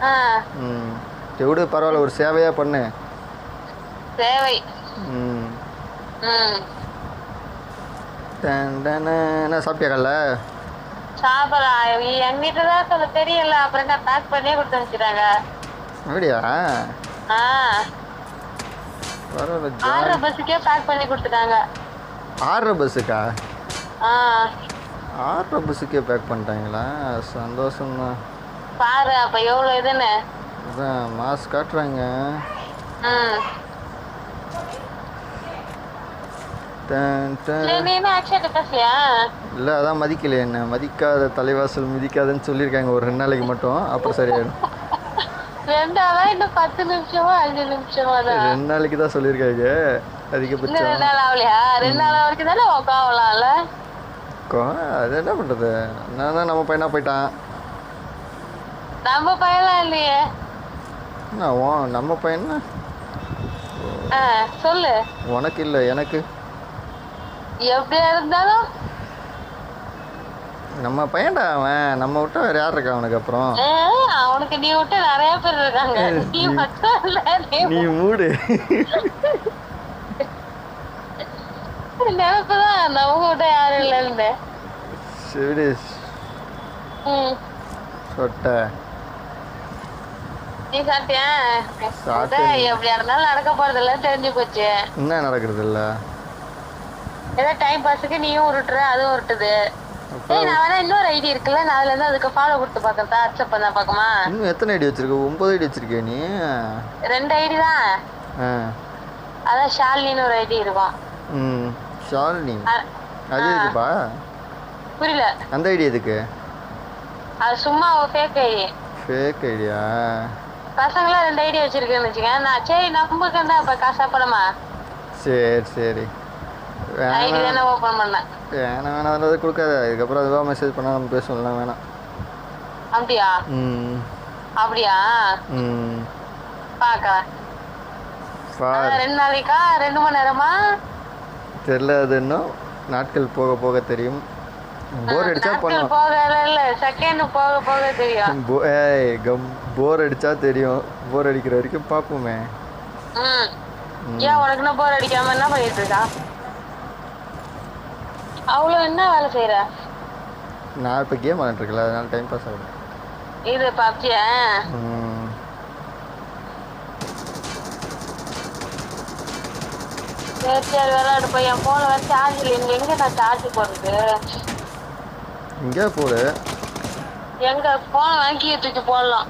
ஆ. ம். சரி விடு பரவாயில்ல, ஒரு சேவையா பண்ணு. சேவை. ம். ம். என்ன சாப்பிட்டியா காலைல? சாப்பிடா எங்க வீட்டுல தான் சொல்ல தெரியல, அப்புறம் என்ன பேக் பண்ணியே கொடுத்து அனுப்பிச்சிட்டாங்க. அப்படியா? ஆ. பரவாயில்ல, 6:30 ஜாலி. பஸ்ஸுக்கே பேக் பண்ணி கொடுத்துட்டாங்க. 6:30 பஸ்ஸுக்கா? ஆ. 6:30 பஸ்ஸுக்கே பேக் பண்ணிட்டாங்களா? சந்தோஷம்தான். பாரு அப்ப எவ்வளவு இதுன்னு. அதான் மாஸ் காட்டுறாங்க. ம். நீ என்ன அக்ஷய்ட்ட பேசலையா? இல்லை, அதான் மதிக்கல. என்ன மதிக்காத தலைவாசல் மிதிக்காதுன்னு சொல்லியிருக்காங்க ஒரு 2 நாளைக்கு மட்டும், அப்புறம் சரியாயிடும். 2 நாளா இன்னும் 10 நிமிஷமா 5 நிமிஷமா தான்? 2 நாளைக்கு தான் சொல்லியிருக்காங்க அதிகபட்சம். 2 நாள் ஆகலையா? 2 நாள் வரைக்கும் தானே உட்காவலாம்ல. அது என்ன பண்ணுறது, நான் தான் நம்ம பையனா போயிட்டான். நம்ம பையன்லாம் இல்லையே. நம்ம பையனா? சொல்லு. உனக்கு இல்லை, எனக்கு. எப்படியா இருந்தாலும் நம்ம பையன்டா அவன். நம்ம விட்டா வேற யார் இருக்கா அவனுக்கு அப்புறம்? அவனுக்கு நீ விட்டு நிறைய பேர் இருக்காங்க. நீ மட்டும் இல்ல. நீ மூடு. நினைப்புதான் நம்ம விட்ட யாரும் இல்லைன்னு. சரி சொட்ட. நீ சாப்பிட்டியா? எப்படியா இருந்தாலும் நடக்க போறது இல்ல, தெரிஞ்சு போச்சு. என்ன நடக்கிறது இல்ல? ஏதோ டைம் பாஸுக்கு நீயும் உருட்டுற, அதுவும் உருட்டுது. நான் வேணா இன்னொரு ஐடி இருக்குல்ல, நான் அதுல இருந்து அதுக்கு ஃபாலோ கொடுத்து பாக்கறதா? அக்செப்ட் பண்ண பாக்கமா? இன்னும் எத்தனை ஐடி வச்சிருக்க? 9 ஐடி வச்சிருக்கே நீ. 2 ஐடி தான். அதான் ஷாலினின்னு ஒரு ஐடி இருக்கும். ஷாலினி அது எதுக்குப்பா? புரியல. அந்த ஐடி எதுக்கு? அது சும்மா ஒரு ஃபேக் ஐடி. Fake idea? பசங்களா 2 ஐடி வச்சிருக்கேன்னு வச்சுக்கேன். நான் சரி நமக்கு என்ன இப்ப காசா படமா? சரி ஐடி தானே ஓபன் பண்ணேன். வேணாம் அது கொடுக்காத. அதுக்கப்புறம் அதுவா மெசேஜ் பண்ணா நம்ம பேசலாம். வேணாம். அப்படியா? அப்படியா? பார்க்கலாம். 2 நாளைக்கா 2 மணி நேரமா தெரியல. அது இன்னும் நாட்கள் போக போக தெரியும். போர் அடிச்சா பண்ணலாம். போக செகண்ட் போக போக தெரியும். போர் அடிச்சா தெரியும். போர் அடிக்கிற வரைக்கும் பார்ப்போமே. ஏன் உனக்கு என்ன போர் அடிக்காம என்ன பண்ணிட்டு இருக்கா? அவ்வளோ என்ன வேலை செய்யற? நான் இப்போ கேம் விளையாண்டு இருக்கல, அதனால டைம் பாஸ் ஆகுது. இது பப்ஜியா? சரி விளையாடு போய். என் போன வந்து சார்ஜ் இல்லை. எங்க நான் சார்ஜ் போடுறது? இங்கே போடு. எங்க போன வாங்கி தூக்கி போடலாம்.